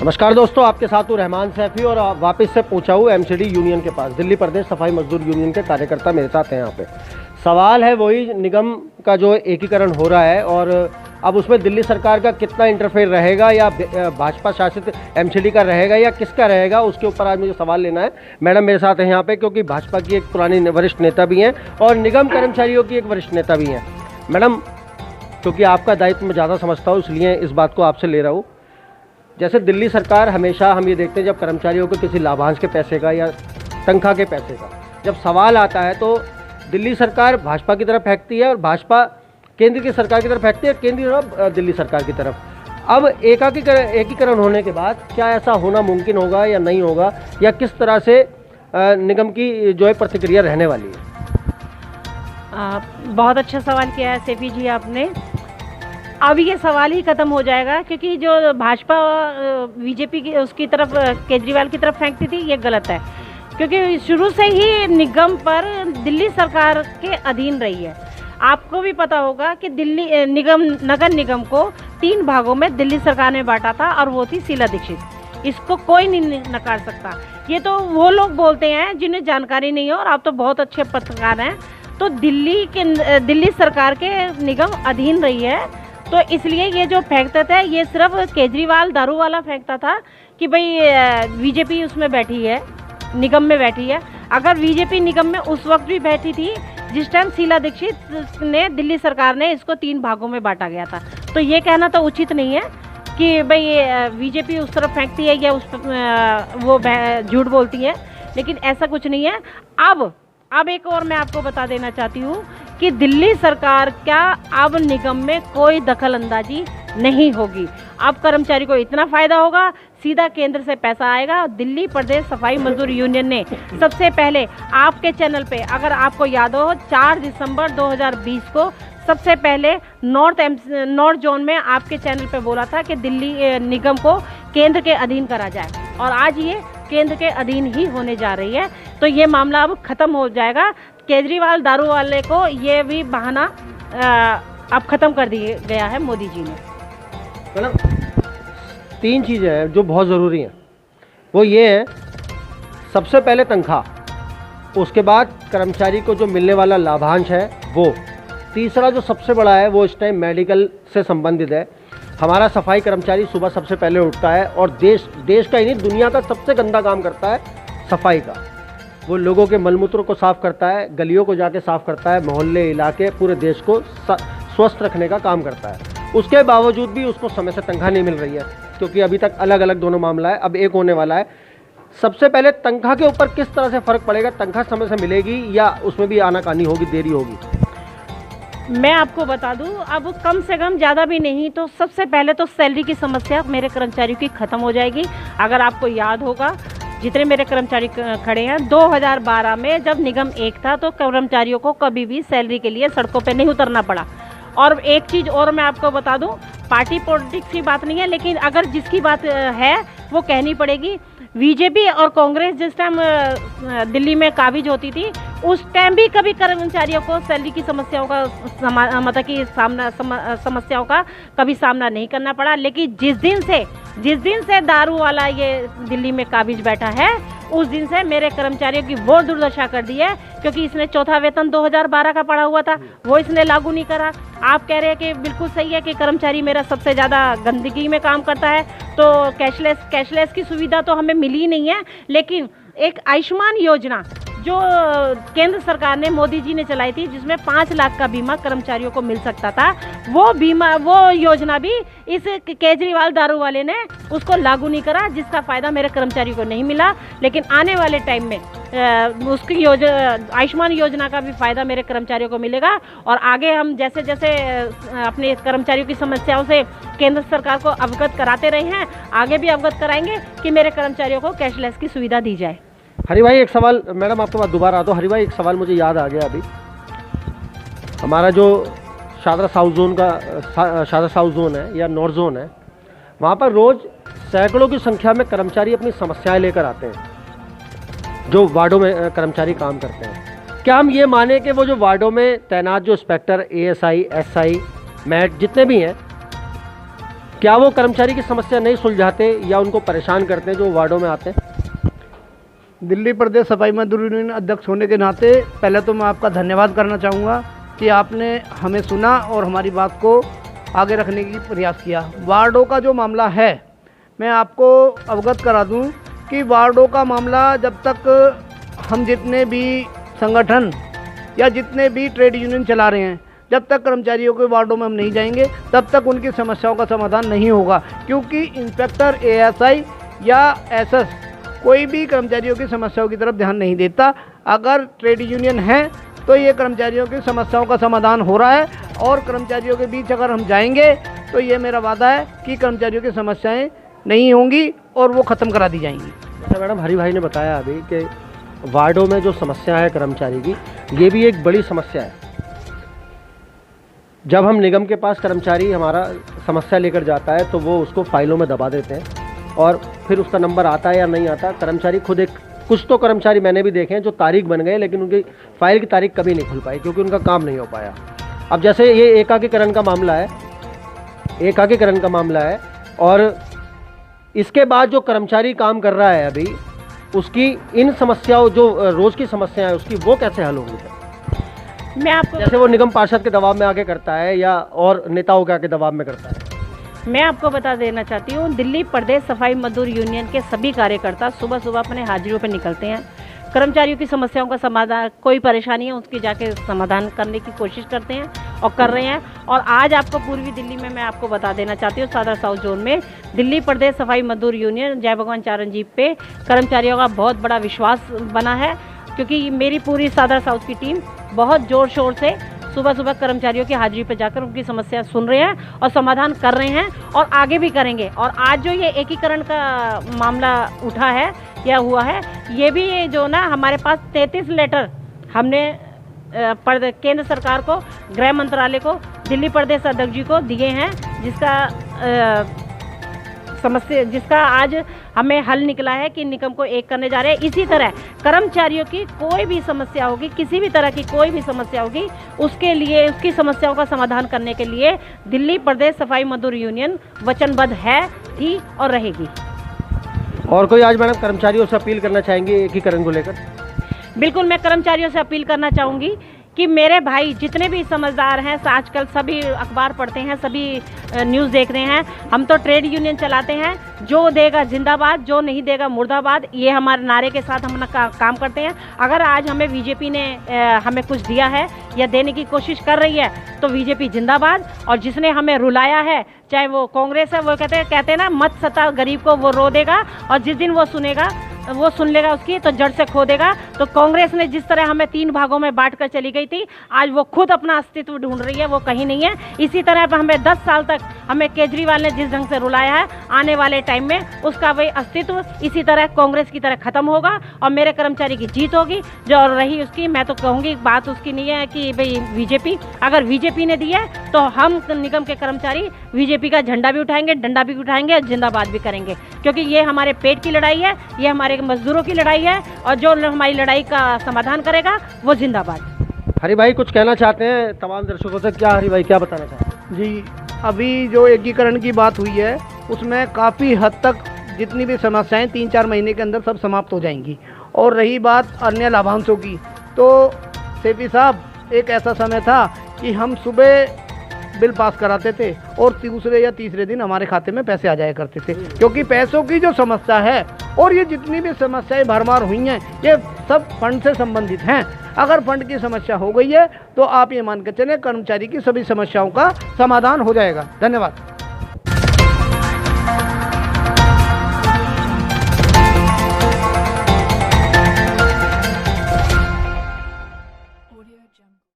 नमस्कार दोस्तों, आपके साथ हूँ रहमान सैफी और वापस से पहुँचा हूँ एमसीडी यूनियन के पास। दिल्ली प्रदेश सफाई मजदूर यूनियन के कार्यकर्ता मेरे साथ हैं यहाँ पे। सवाल है वही निगम का जो एकीकरण हो रहा है और अब उसमें दिल्ली सरकार का कितना इंटरफेयर रहेगा या भाजपा शासित एमसीडी का रहेगा या किसका रहेगा, उसके ऊपर आज मुझे सवाल लेना है। मैडम मेरे साथ हैं यहाँ पे क्योंकि भाजपा की एक पुरानी वरिष्ठ नेता भी हैं और निगम कर्मचारियों की एक वरिष्ठ नेता भी हैं। मैडम, क्योंकि आपका दायित्व मैं ज़्यादा समझता हूँ इसलिए इस बात को आपसे ले रहा हूँ। जैसे दिल्ली सरकार हमेशा हम ये देखते हैं जब कर्मचारियों को किसी लाभांश के पैसे का या तनख्वाह के पैसे का जब सवाल आता है तो दिल्ली सरकार भाजपा की तरफ फेंकती है और भाजपा केंद्र की सरकार की तरफ फेंकती है, केंद्र की तरफ दिल्ली सरकार की तरफ। अब एकीकरण होने के बाद क्या ऐसा होना मुमकिन होगा या नहीं होगा, या किस तरह से निगम की जो है प्रतिक्रिया रहने वाली है? बहुत अच्छा सवाल किया है सैफी जी आपने। अब ये सवाल ही ख़त्म हो जाएगा क्योंकि जो भाजपा बीजेपी की उसकी तरफ केजरीवाल की तरफ फेंकती थी ये गलत है, क्योंकि शुरू से ही निगम पर दिल्ली सरकार के अधीन रही है। आपको भी पता होगा कि दिल्ली नगर निगम को 3 भागों में दिल्ली सरकार ने बांटा था और वो थी शीला दीक्षित। इसको कोई नहीं नकार सकता। ये तो वो लोग बोलते हैं जिन्हें जानकारी नहीं है और आप तो बहुत अच्छे पत्रकार हैं। तो दिल्ली सरकार के निगम अधीन रही है, तो इसलिए ये जो फेंकते थे ये सिर्फ केजरीवाल दारू वाला फेंकता था कि भाई बीजेपी उसमें बैठी है, निगम में बैठी है। अगर बीजेपी निगम में उस वक्त भी बैठी थी जिस टाइम शीला दीक्षित ने दिल्ली सरकार ने इसको 3 भागों में बांटा गया था, तो ये कहना तो उचित नहीं है कि भाई बीजेपी उस तरफ फेंकती है या वो झूठ बोलती है, लेकिन ऐसा कुछ नहीं है। अब एक और मैं आपको बता देना चाहती हूँ कि दिल्ली सरकार क्या अब निगम में कोई दखल अंदाजी नहीं होगी। अब कर्मचारी को इतना फ़ायदा होगा, सीधा केंद्र से पैसा आएगा। दिल्ली प्रदेश सफाई मजदूर यूनियन ने सबसे पहले आपके चैनल पे, अगर आपको याद हो, 4 दिसंबर 2020 को सबसे पहले नॉर्थ जोन में आपके चैनल पे बोला था कि दिल्ली निगम को केंद्र के अधीन करा जाए, और आज ये केंद्र के अधीन ही होने जा रही है। तो ये मामला अब ख़त्म हो जाएगा। केजरीवाल दारू वाले को ये भी बहाना अब ख़त्म कर दिया गया है मोदी जी ने। मतलब 3 चीज़ें हैं जो बहुत ज़रूरी हैं। वो ये है, सबसे पहले तनख्वाह, उसके बाद कर्मचारी को जो मिलने वाला लाभांश है वो, तीसरा जो सबसे बड़ा है वो इस टाइम मेडिकल से संबंधित है। हमारा सफाई कर्मचारी सुबह सबसे पहले उठता है और देश का ही नहीं दुनिया का सबसे गंदा काम करता है सफाई का। वो लोगों के मलमूत्र को साफ़ करता है, गलियों को जाके साफ़ करता है, मोहल्ले इलाके पूरे देश को स्वस्थ रखने का काम करता है। उसके बावजूद भी उसको समय से तनख्वाह नहीं मिल रही है, क्योंकि अभी तक अलग अलग दोनों मामला है। अब एक होने वाला है। सबसे पहले तनख्वाह के ऊपर किस तरह से फ़र्क पड़ेगा? तनख्वाह समय से मिलेगी या उसमें भी आनाकानी होगी, देरी होगी? मैं आपको बता दूं, अब कम से कम ज़्यादा भी नहीं तो सबसे पहले तो सैलरी की समस्या मेरे कर्मचारियों की ख़त्म हो जाएगी। अगर आपको याद होगा, जितने मेरे कर्मचारी खड़े हैं, 2012 में जब निगम एक था तो कर्मचारियों को कभी भी सैलरी के लिए सड़कों पे नहीं उतरना पड़ा। और एक चीज़ और मैं आपको बता दूं, पार्टी पॉलिटिक्स की बात नहीं है, लेकिन अगर जिसकी बात है वो कहनी पड़ेगी। बीजेपी और कांग्रेस जिस टाइम दिल्ली में काबिज होती थी उस टाइम भी कभी कर्मचारियों को सैलरी की समस्याओं का मतलब कि समस्याओं का कभी सामना नहीं करना पड़ा। लेकिन जिस दिन से दारू वाला ये दिल्ली में काबिज बैठा है उस दिन से मेरे कर्मचारियों की वो दुर्दशा कर दी है, क्योंकि इसने चौथा वेतन 2012 का पड़ा हुआ था वो इसने लागू नहीं करा। आप कह रहे हैं कि बिल्कुल सही है कि कर्मचारी मेरा सबसे ज़्यादा गंदगी में काम करता है, तो कैशलेस की सुविधा तो हमें मिली नहीं है। लेकिन एक आयुष्मान योजना जो केंद्र सरकार ने, मोदी जी ने चलाई थी, जिसमें 5 लाख का बीमा कर्मचारियों को मिल सकता था, वो योजना भी इस केजरीवाल दारू वाले ने उसको लागू नहीं करा, जिसका फ़ायदा मेरे कर्मचारियों को नहीं मिला। लेकिन आने वाले टाइम में उसकी आयुष्मान योजना का भी फ़ायदा मेरे कर्मचारियों को मिलेगा। और आगे हम जैसे जैसे अपने कर्मचारियों की समस्याओं से केंद्र सरकार को अवगत कराते रहे हैं, आगे भी अवगत कराएंगे कि मेरे कर्मचारियों को कैशलेस की सुविधा दी जाए। हरि भाई, एक सवाल, मैडम आपके पास दोबारा आता हूँ। हरि भाई, एक सवाल मुझे याद आ गया अभी। हमारा जो शादरा साउथ जोन है या नॉर्थ जोन है, वहाँ पर रोज़ सैकड़ों की संख्या में कर्मचारी अपनी समस्याएं लेकर आते हैं, जो वार्डों में कर्मचारी काम करते हैं। क्या हम ये माने कि वो जो वार्डों में तैनात जो इंस्पेक्टर, ASI, SI, मैट जितने भी हैं, क्या वो कर्मचारी की समस्या नहीं सुलझाते या उनको परेशान करते हैं जो वार्डों में आते हैं? दिल्ली प्रदेश सफाई मजदूर यूनियन अध्यक्ष होने के नाते पहले तो मैं आपका धन्यवाद करना चाहूँगा कि आपने हमें सुना और हमारी बात को आगे रखने की प्रयास किया। वार्डों का जो मामला है, मैं आपको अवगत करा दूं कि वार्डों का मामला जब तक हम जितने भी संगठन या जितने भी ट्रेड यूनियन चला रहे हैं, जब तक कर्मचारियों के वार्डों में हम नहीं जाएंगे तब तक उनकी समस्याओं का समाधान नहीं होगा। क्योंकि इंस्पेक्टर, एएसआई या एसएस कोई भी कर्मचारियों की समस्याओं की तरफ ध्यान नहीं देता। अगर ट्रेड यूनियन है तो ये कर्मचारियों की समस्याओं का समाधान हो रहा है, और कर्मचारियों के बीच अगर हम जाएंगे तो ये मेरा वादा है कि कर्मचारियों की समस्याएं नहीं होंगी और वो ख़त्म करा दी जाएंगी। जैसे मैडम हरि भाई ने बताया अभी कि वार्डों में जो समस्या है कर्मचारी की, ये भी एक बड़ी समस्या है। जब हम निगम के पास कर्मचारी हमारा समस्या लेकर जाता है तो वो उसको फाइलों में दबा देते हैं और फिर उसका नंबर आता है या नहीं आता, कर्मचारी खुद कुछ तो कर्मचारी मैंने भी देखे हैं जो तारीख बन गए लेकिन उनकी फाइल की तारीख कभी नहीं खुल पाई क्योंकि उनका काम नहीं हो पाया। अब जैसे ये एकाकीकरण का मामला है और इसके बाद जो कर्मचारी काम कर रहा है अभी, उसकी इन समस्याओं जो रोज़ की समस्याएं हैं उसकी वो कैसे हल होंगी? मैं आपको जैसे वो निगम पार्षद के दबाव में आके करता है या और नेताओं के आके दबाव में करता है। मैं आपको बता देना चाहती हूँ, दिल्ली प्रदेश सफाई मजदूर यूनियन के सभी कार्यकर्ता सुबह सुबह अपने हाजिरों पर निकलते हैं, कर्मचारियों की समस्याओं का समाधान, कोई परेशानी है उसकी जाके समाधान करने की कोशिश करते हैं और कर रहे हैं। और आज आपको पूर्वी दिल्ली में मैं आपको बता देना चाहती हूँ, सादर साउथ जोन में दिल्ली प्रदेश सफाई मजदूर यूनियन जय भगवान चारणजीव पे कर्मचारियों का बहुत बड़ा विश्वास बना है, क्योंकि मेरी पूरी सादर साउथ की टीम बहुत ज़ोर शोर से सुबह सुबह कर्मचारियों की हाजिरी पर जाकर उनकी समस्या सुन रहे हैं और समाधान कर रहे हैं और आगे भी करेंगे। और आज जो ये एकीकरण का मामला उठा है या हुआ है, ये भी जो ना हमारे पास 33 लेटर हमने केंद्र सरकार को, गृह मंत्रालय को, दिल्ली प्रदेश अध्यक्ष जी को दिए हैं, जिसका आज हमें हल निकला है कि निगम को एक करने जा रहे हैं। इसी तरह कर्मचारियों की कोई भी समस्या होगी, किसी भी तरह की कोई भी समस्या होगी, उसके लिए, उसकी समस्याओं का समाधान करने के लिए दिल्ली प्रदेश सफाई मजदूर यूनियन वचनबद्ध है, थी और रहेगी। और कोई आज मैडम कर्मचारियों से अपील करना चाहेंगे एकीकरण को लेकर? बिल्कुल, मैं कर्मचारियों से अपील करना चाहूँगी कि मेरे भाई जितने भी समझदार हैं, आजकल सभी अखबार पढ़ते हैं, सभी न्यूज़ देख रहे हैं, हम तो ट्रेड यूनियन चलाते हैं, जो देगा जिंदाबाद, जो नहीं देगा मुर्दाबाद, ये हमारे नारे के साथ हम काम करते हैं। अगर आज हमें बीजेपी ने हमें कुछ दिया है या देने की कोशिश कर रही है तो बीजेपी जिंदाबाद, और जिसने हमें रुलाया है, चाहे वो कांग्रेस है, वो कहते हैं ना, मत सता गरीब को, वो रो देगा, और जिस दिन वो सुन लेगा उसकी तो जड़ से खो देगा। तो कांग्रेस ने जिस तरह हमें 3 भागों में बांट कर चली गई थी, आज वो खुद अपना अस्तित्व ढूंढ रही है, वो कहीं नहीं है। इसी तरह हमें 10 साल तक हमें केजरीवाल ने जिस ढंग से रुलाया है, आने वाले टाइम में उसका वही अस्तित्व इसी तरह कांग्रेस की तरह खत्म होगा और मेरे कर्मचारी की जीत होगी। जो रही उसकी, मैं तो कहूँगी बात उसकी नहीं है कि भाई बीजेपी, अगर बीजेपी ने दिया है तो हम निगम के कर्मचारी बीजेपी का झंडा भी उठाएंगे, डंडा भी उठाएंगे और जिंदाबाद भी करेंगे, क्योंकि ये हमारे पेट की लड़ाई है, ये हमारे मजदूरों की लड़ाई है, और जो हमारी लड़ाई का समाधान करेगा वो जिंदाबाद। हरि भाई कुछ कहना चाहते हैं तमाम दर्शकों से? क्या हरि भाई क्या बताना चाहते हैं? जी, अभी जो एकीकरण की बात हुई है उसमें काफ़ी हद तक जितनी भी समस्याएं 3-4 महीने के अंदर सब समाप्त हो जाएंगी। और रही बात अन्य लाभांशों की, तो सेपी साहब, एक ऐसा समय था कि हम सुबह बिल पास कराते थे और दूसरे या तीसरे दिन हमारे खाते में पैसे आ जाया करते थे, क्योंकि पैसों की जो समस्या है और ये जितनी भी समस्याएं भरमार हुई हैं, ये सब फंड से संबंधित हैं। अगर फंड की समस्या हो गई है तो आप ये मान कर चलें कर्मचारी की सभी समस्याओं का समाधान हो जाएगा। धन्यवाद।